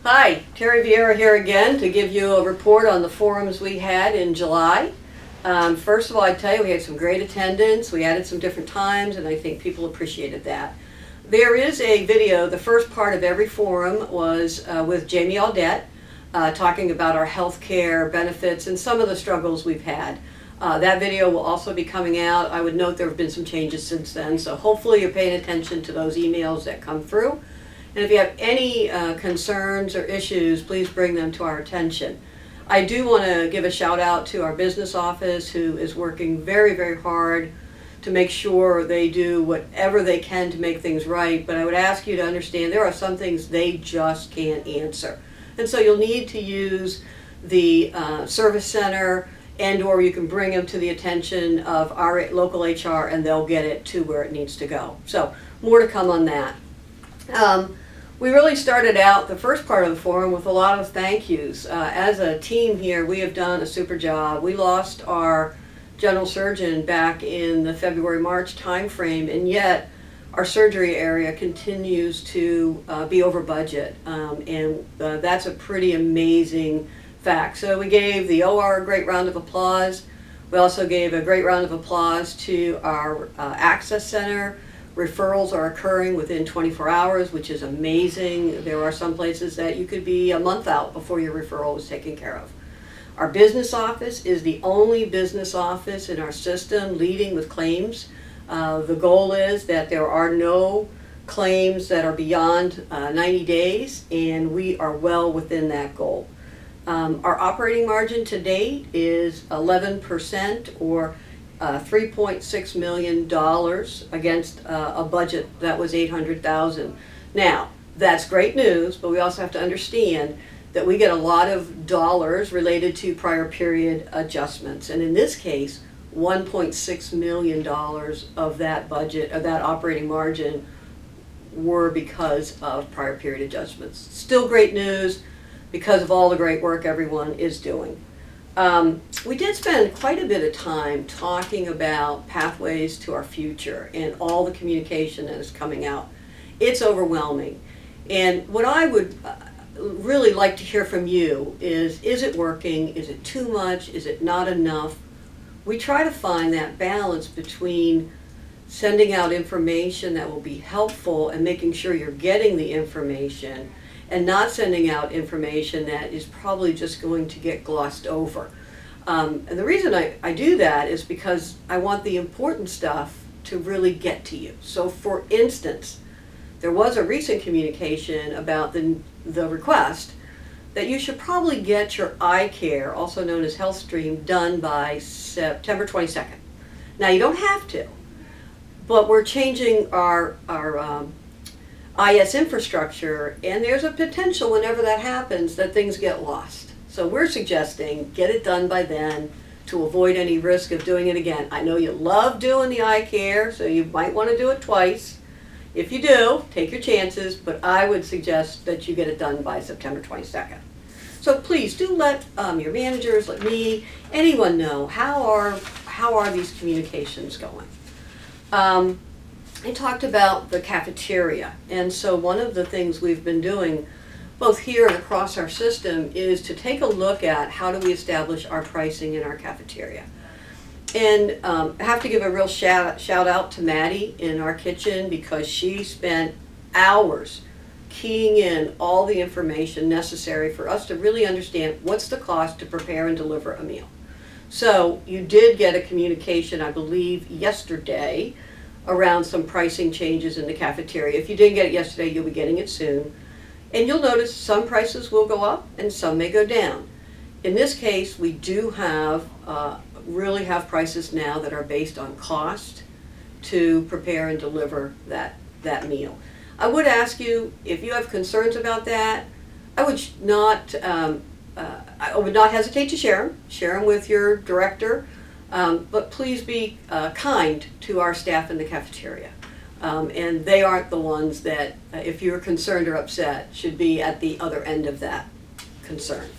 Hi, Terri Vieira here again to give you a report on the forums we had in July. First of all, I'd tell you we had some great attendance. We added some different times, and I think people appreciated that. There is a video. The first part of every forum was with Jamie Audette, talking about our health care benefits and some of the struggles we've had. That video will also be coming out. I would note there have been some changes since then, so hopefully you're paying attention to those emails that come through. And if you have any concerns or issues, please bring them to our attention. I do want to give a shout out to our business office, who is working very, very hard to make sure they do whatever they can to make things right. But I would ask you to understand there are some things they just can't answer. And so you'll need to use the service center, and or you can bring them to the attention of our local HR and they'll get it to where it needs to go. So more to come on that. We really started out the first part of the forum with a lot of thank yous. As a team here, we have done a super job. We lost our general surgeon back in the February-March timeframe, and yet our surgery area continues to be over budget, and that's a pretty amazing fact. So we gave the OR a great round of applause. We also gave a great round of applause to our access center. Referrals are occurring within 24 hours, which is amazing. There are some places that you could be a month out before your referral was taken care of. Our business office is the only business office in our system leading with claims. The goal is that there are no claims that are beyond 90 days, and we are well within that goal. Our operating margin to date is 11%, or $3.6 million against a budget that was $800,000. Now, that's great news, but we also have to understand that we get a lot of dollars related to prior period adjustments. And in this case, $1.6 million of that budget, of that operating margin, were because of prior period adjustments. Still great news because of all the great work everyone is doing. We did spend quite a bit of time talking about pathways to our future and all the communication that is coming out. It's overwhelming. And what I would really like to hear from you is it working? Is it too much? Is it not enough? We try to find that balance between sending out information that will be helpful and making sure you're getting the information, and not sending out information that is probably just going to get glossed over. And the reason I do that is because I want the important stuff to really get to you. So for instance, there was a recent communication about the request that you should probably get your eye care, also known as HealthStream, done by September 22nd. Now you don't have to, but we're changing our IS infrastructure, and there's a potential whenever that happens that things get lost. So we're suggesting get it done by then to avoid any risk of doing it again. I know you love doing the eye care, so you might want to do it twice. If you do, take your chances, but I would suggest that you get it done by September 22nd. So please do let your managers, let me, anyone know how are these communications going. I talked about the cafeteria, and so one of the things we've been doing both here and across our system is to take a look at how do we establish our pricing in our cafeteria. And I have to give a real shout out to Maddie in our kitchen, because she spent hours keying in all the information necessary for us to really understand what's the cost to prepare and deliver a meal. So you did get a communication, I believe, yesterday around some pricing changes in the cafeteria. If you didn't get it yesterday, you'll be getting it soon. And you'll notice some prices will go up and some may go down. In this case, we do have really have prices now that are based on cost to prepare and deliver that meal. I would ask you, if you have concerns about that, I would not hesitate to share them with your director, but please be kind to our staff in the cafeteria. And they aren't the ones that, if you're concerned or upset, should be at the other end of that concern.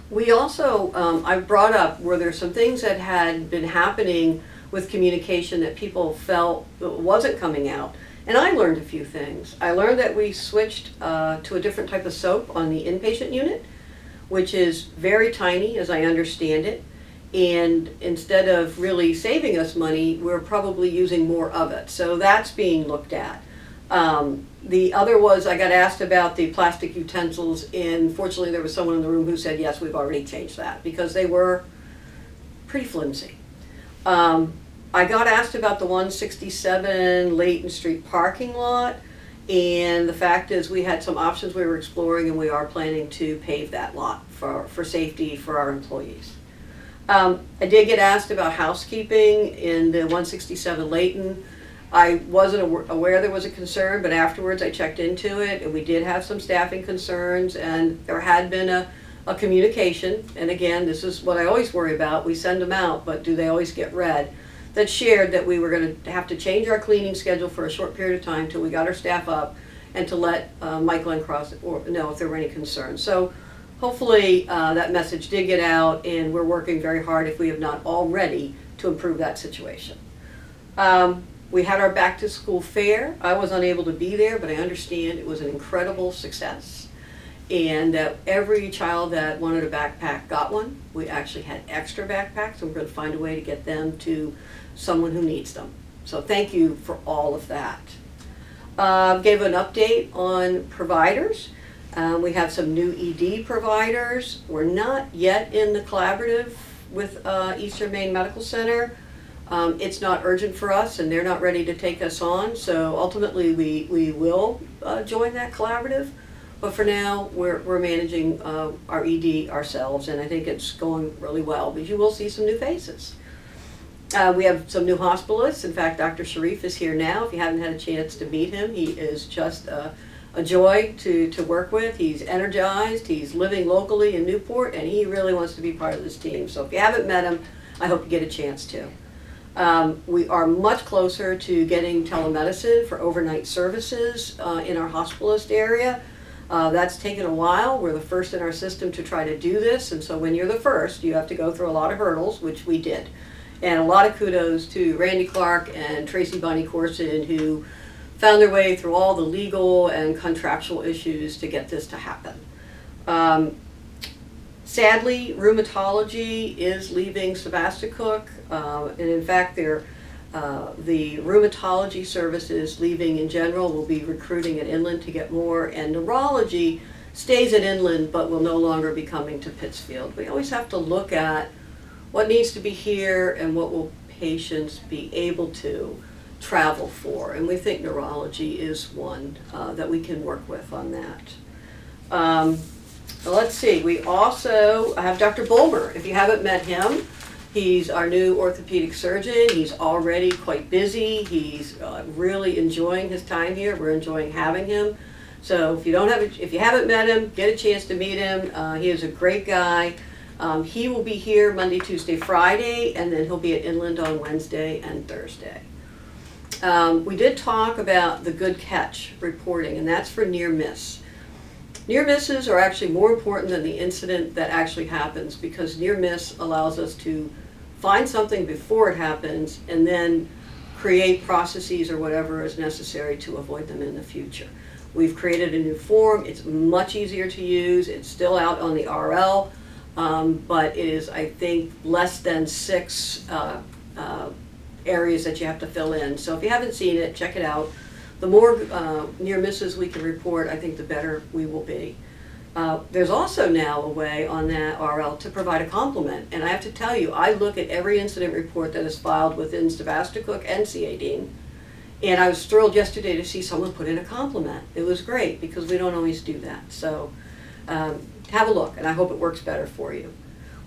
We also, I brought up, were there some things that had been happening with communication that people felt wasn't coming out. And I learned a few things. I learned that we switched to a different type of soap on the inpatient unit, which is very tiny as I understand it. And instead of really saving us money, we're probably using more of it. So that's being looked at. The other was I got asked about the plastic utensils, and fortunately there was someone in the room who said, yes, we've already changed that, because they were pretty flimsy. I got asked about the 167 Layton Street parking lot, and the fact is we had some options we were exploring, and we are planning to pave that lot for safety for our employees. I did get asked about housekeeping in the 167 Layton. I wasn't aware there was a concern, but afterwards I checked into it, and we did have some staffing concerns, and there had been a communication, and again, this is what I always worry about. We send them out, but do they always get read? That shared that we were going to have to change our cleaning schedule for a short period of time till we got our staff up, and to let Michael and Cross know if there were any concerns. So hopefully that message did get out, and we're working very hard, if we have not already, to improve that situation. We had our back to school fair. I was unable to be there, but I understand it was an incredible success, and that every child that wanted a backpack got one. We actually had extra backpacks, and we're going to find a way to get them to someone who needs them. So thank you for all of that. Gave an update on providers. We have some new ED providers. We're not yet in the collaborative with Eastern Maine Medical Center. It's not urgent for us, and they're not ready to take us on, so ultimately we will join that collaborative. But for now, we're managing our ED ourselves, and I think it's going really well, but you will see some new faces. We have some new hospitalists. In fact, Dr. Sharif is here now. If you haven't had a chance to meet him, he is just a joy to work with. He's energized, he's living locally in Newport, and he really wants to be part of this team. So if you haven't met him, I hope you get a chance to. We are much closer to getting telemedicine for overnight services in our hospitalist area. That's taken a while. We're the first in our system to try to do this, and so when you're the first, you have to go through a lot of hurdles, which we did. And a lot of kudos to Randy Clark and Tracy Bunny Corson, who found their way through all the legal and contractual issues to get this to happen. Sadly, rheumatology is leaving Sebasticook, and in fact, the rheumatology services leaving in general. Will be recruiting at Inland to get more, and neurology stays at Inland but will no longer be coming to Pittsfield. We always have to look at what needs to be here and what will patients be able to travel for, and we think neurology is one that we can work with on that. Let's see, we also have Dr. Bulmer. If you haven't met him, he's our new orthopedic surgeon. He's already quite busy. He's really enjoying his time here. We're enjoying having him. So if you haven't met him, get a chance to meet him. He is a great guy. He will be here Monday, Tuesday, Friday, and then he'll be at Inland on Wednesday and Thursday. We did talk about the good catch reporting, and that's for near miss. Near misses are actually more important than the incident that actually happens, because near miss allows us to find something before it happens and then create processes or whatever is necessary to avoid them in the future. We've created a new form. It's much easier to use. It's still out on the RL, but it is, I think, less than 6 areas that you have to fill in. So if you haven't seen it, check it out. The more near misses we can report, I think the better we will be. There's also now a way on that RL to provide a compliment. And I have to tell you, I look at every incident report that is filed within Sebasticook and CAD, and I was thrilled yesterday to see someone put in a compliment. It was great, because we don't always do that. So have a look, and I hope it works better for you.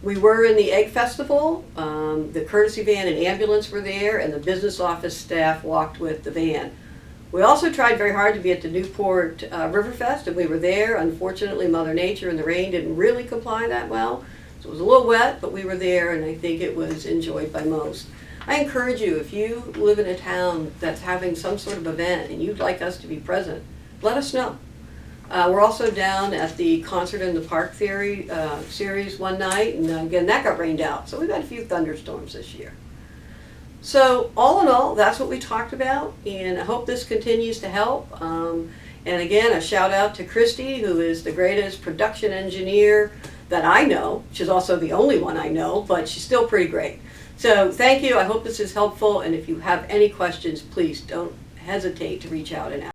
We were in the Egg Festival. The courtesy van and ambulance were there, and the business office staff walked with the van. We also tried very hard to be at the Newport Riverfest, and we were there. Unfortunately, Mother Nature and the rain didn't really comply that well. So it was a little wet, but we were there, and I think it was enjoyed by most. I encourage you, if you live in a town that's having some sort of event and you'd like us to be present, let us know. We're also down at the Concert in the Park series one night, and again, that got rained out. So we've had a few thunderstorms this year. So all in all, that's what we talked about, and I hope this continues to help. And again, a shout out to Christy, who is the greatest production engineer that I know. She's also the only one I know, but she's still pretty great. So thank you. I hope this is helpful, and if you have any questions, please don't hesitate to reach out and ask.